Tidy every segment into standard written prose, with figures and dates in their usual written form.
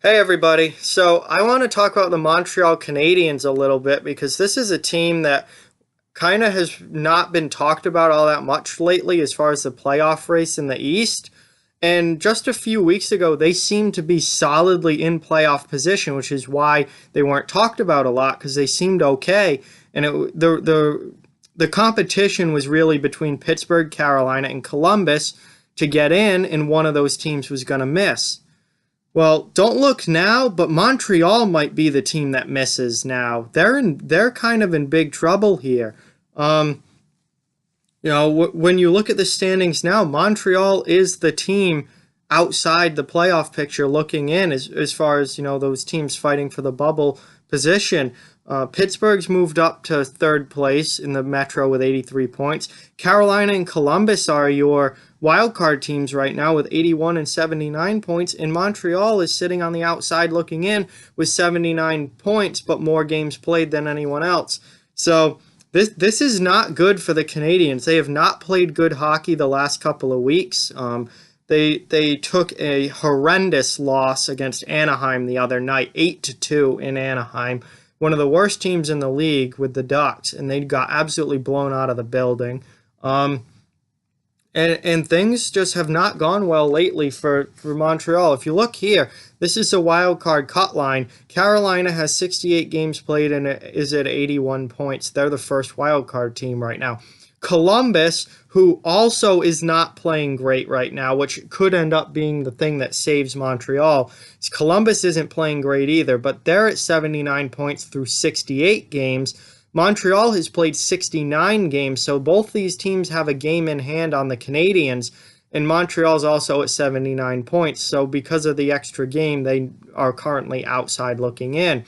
Hey everybody. So I want to talk about the Montreal Canadiens a little bit because this is a team that kind of has not been talked about all that much lately as far as the playoff race in the East. And just a few weeks ago, they seemed to be solidly in playoff position, which is why they weren't talked about a lot because they seemed okay. And the competition was really between Pittsburgh, Carolina, and Columbus to get in, and one of those teams was going to miss. Well, don't look now, but Montreal might be the team that misses now. They're kind of in big trouble here. Um, when you look at the standings now, Montreal is the team outside the playoff picture looking in as far as, those teams fighting for the bubble position. Pittsburgh's moved up to third place in the Metro with 83 points. Carolina and Columbus are your wildcard teams right now with 81 and 79 points, and Montreal is sitting on the outside looking in with 79 points, but more games played than anyone else. So this is not good for the Canadiens. They have not played good hockey the last couple of weeks. They took a horrendous loss against Anaheim the other night, 8-2 in Anaheim, one of the worst teams in the league with the Ducks, and they got absolutely blown out of the building. And things just have not gone well lately for Montreal. If you look here, this is a wild card cut line. Carolina has 68 games played and is at 81 points. They're the first wild card team right now. Columbus, who also is not playing great right now, which could end up being the thing that saves Montreal. Columbus isn't playing great either, but they're at 79 points through 68 games. Montreal has played 69 games, so both these teams have a game in hand on the Canadiens, and Montreal's also at 79 points. So because of the extra game, they are currently outside looking in.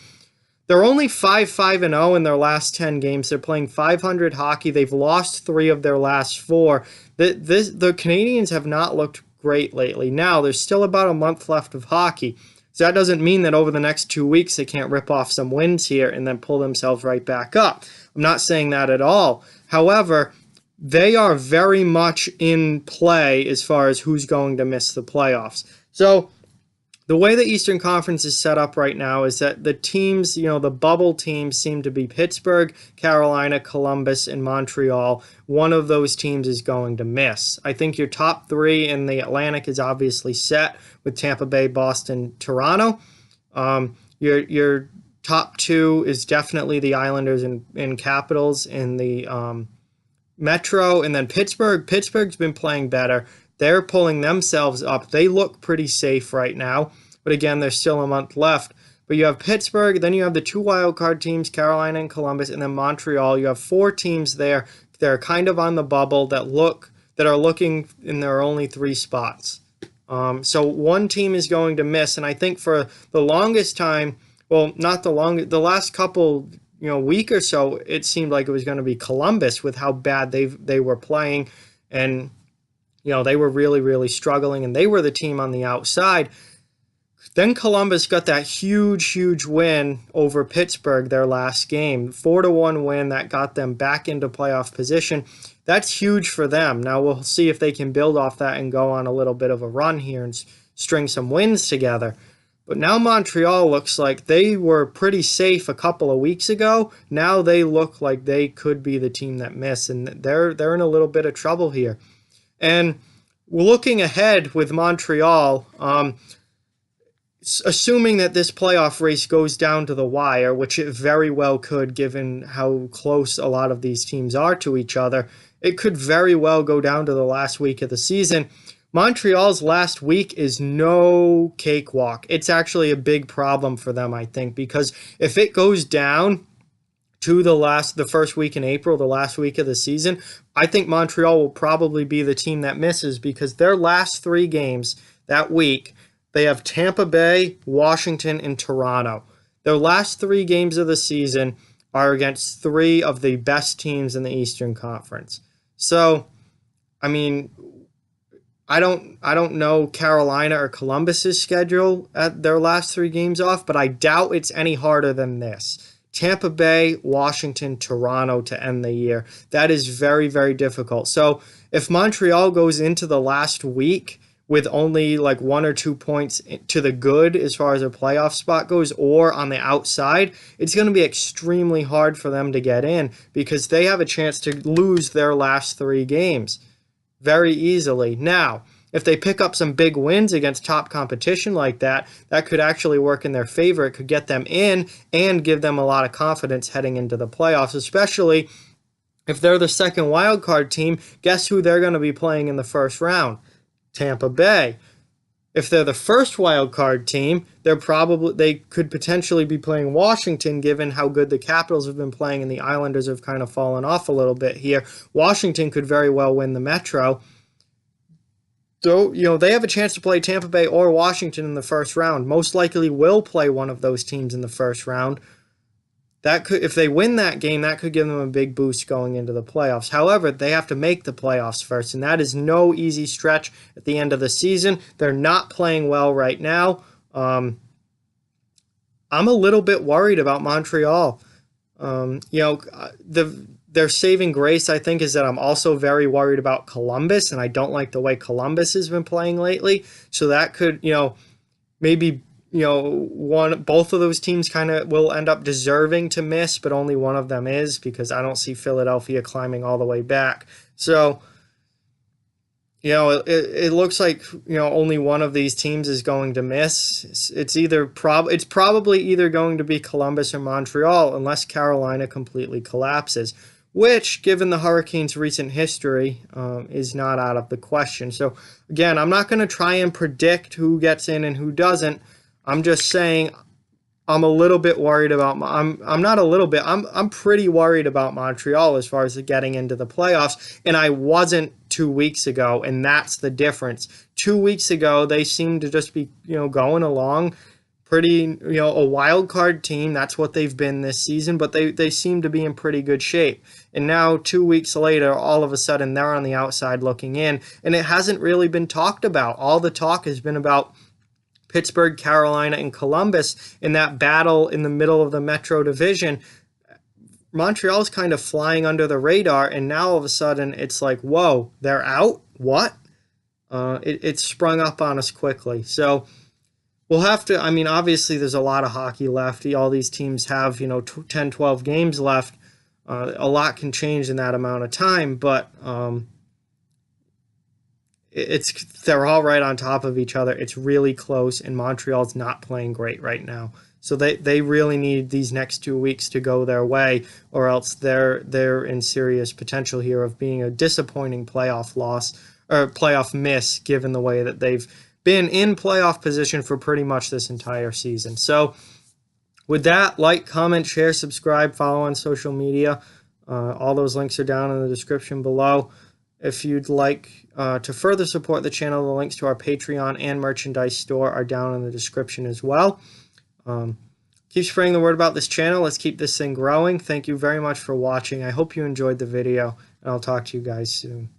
They're only 5-5-0 in their last 10 games. They're playing 500 hockey. They've lost 3 of their last 4. The Canadiens have not looked great lately. Now, there's still about a month left of hockey. So that doesn't mean that over the next 2 weeks they can't rip off some wins here and then pull themselves right back up. I'm not saying that at all. However, they are very much in play as far as who's going to miss the playoffs. So the way the Eastern Conference is set up right now is that the teams, the bubble teams seem to be Pittsburgh, Carolina, Columbus, and Montreal. One of those teams is going to miss. I think your top 3 in the Atlantic is obviously set with Tampa Bay, Boston, Toronto. Your top 2 is definitely the Islanders and Capitals in the Metro, and then Pittsburgh. Pittsburgh's been playing better. They're pulling themselves up. They look pretty safe right now. But again, there's still a month left. But you have Pittsburgh, then you have the 2 wildcard teams, Carolina and Columbus, and then Montreal. You have 4 teams there that are kind of on the bubble that are looking in their only 3 spots. So one team is going to miss, and I think for the longest time, well, not the longest, the last couple week or so, it seemed like it was going to be Columbus with how bad they were playing, and they were really, really struggling, and they were the team on the outside. Then Columbus got that huge, huge win over Pittsburgh, their last game. 4-1 win that got them back into playoff position. That's huge for them. Now we'll see if they can build off that and go on a little bit of a run here and string some wins together. But now Montreal looks like they were pretty safe a couple of weeks ago. Now they look like they could be the team that missed, and they're in a little bit of trouble here. And looking ahead with Montreal, assuming that this playoff race goes down to the wire, which it very well could given how close a lot of these teams are to each other, it could very well go down to the last week of the season. Montreal's last week is no cakewalk. It's actually a big problem for them, I think, because if it goes down to the first week in April, the last week of the season, I think Montreal will probably be the team that misses because their last 3 games that week, they have Tampa Bay, Washington, and Toronto. Their last 3 games of the season are against 3 of the best teams in the Eastern Conference. So, I mean, I don't know Carolina or Columbus's schedule at their last 3 games off, but I doubt it's any harder than this. Tampa Bay, Washington, Toronto to end the year. That is very, very difficult. So if Montreal goes into the last week with only like 1 or 2 points to the good as far as a playoff spot goes, or on the outside, it's going to be extremely hard for them to get in because they have a chance to lose their last 3 games very easily. Now, if they pick up some big wins against top competition like that, that could actually work in their favor. It could get them in and give them a lot of confidence heading into the playoffs, especially if they're the second wild card team. Guess who they're going to be playing in the first round? Tampa Bay. If they're the first wild card team, they could potentially be playing Washington, given how good the Capitals have been playing and the Islanders have kind of fallen off a little bit here. Washington could very well win the Metro. So, they have a chance to play Tampa Bay or Washington in the first round. Most likely will play one of those teams in the first round. If they win that game, that could give them a big boost going into the playoffs. However, they have to make the playoffs first, and that is no easy stretch at the end of the season. They're not playing well right now. I'm a little bit worried about Montreal. Their saving grace, I think, is that I'm also very worried about Columbus, and I don't like the way Columbus has been playing lately. So that could, maybe, both of those teams kind of will end up deserving to miss, but only one of them is, because I don't see Philadelphia climbing all the way back. So, it looks like, only one of these teams is going to miss. It's probably either going to be Columbus or Montreal, unless Carolina completely collapses, which, given the Hurricanes' recent history, is not out of the question. So, again, I'm not going to try and predict who gets in and who doesn't. I'm just saying I'm a little bit worried about I'm pretty worried about Montreal as far as getting into the playoffs, and I wasn't 2 weeks ago, and that's the difference. 2 weeks ago, they seemed to just be, going along pretty, a wild card team. That's what they've been this season, but they seem to be in pretty good shape. And now 2 weeks later, all of a sudden they're on the outside looking in, and it hasn't really been talked about. All the talk has been about Pittsburgh, Carolina, and Columbus in that battle in the middle of the Metro Division. Montreal's kind of flying under the radar, and now all of a sudden it's like, whoa, they're out? What? It sprung up on us quickly. So we'll have to, obviously there's a lot of hockey left. All these teams have, 10, 12 games left. A lot can change in that amount of time, but they're all right on top of each other. It's really close, and Montreal's not playing great right now. So they really need these next 2 weeks to go their way, or else they're in serious potential here of being a disappointing playoff loss or playoff miss, given the way that they've been in playoff position for pretty much this entire season. So with that, like, comment, share, subscribe, follow on social media. All those links are down in the description below. If you'd like to further support the channel, the links to our Patreon and merchandise store are down in the description as well. Keep spreading the word about this channel. Let's keep this thing growing. Thank you very much for watching. I hope you enjoyed the video, and I'll talk to you guys soon.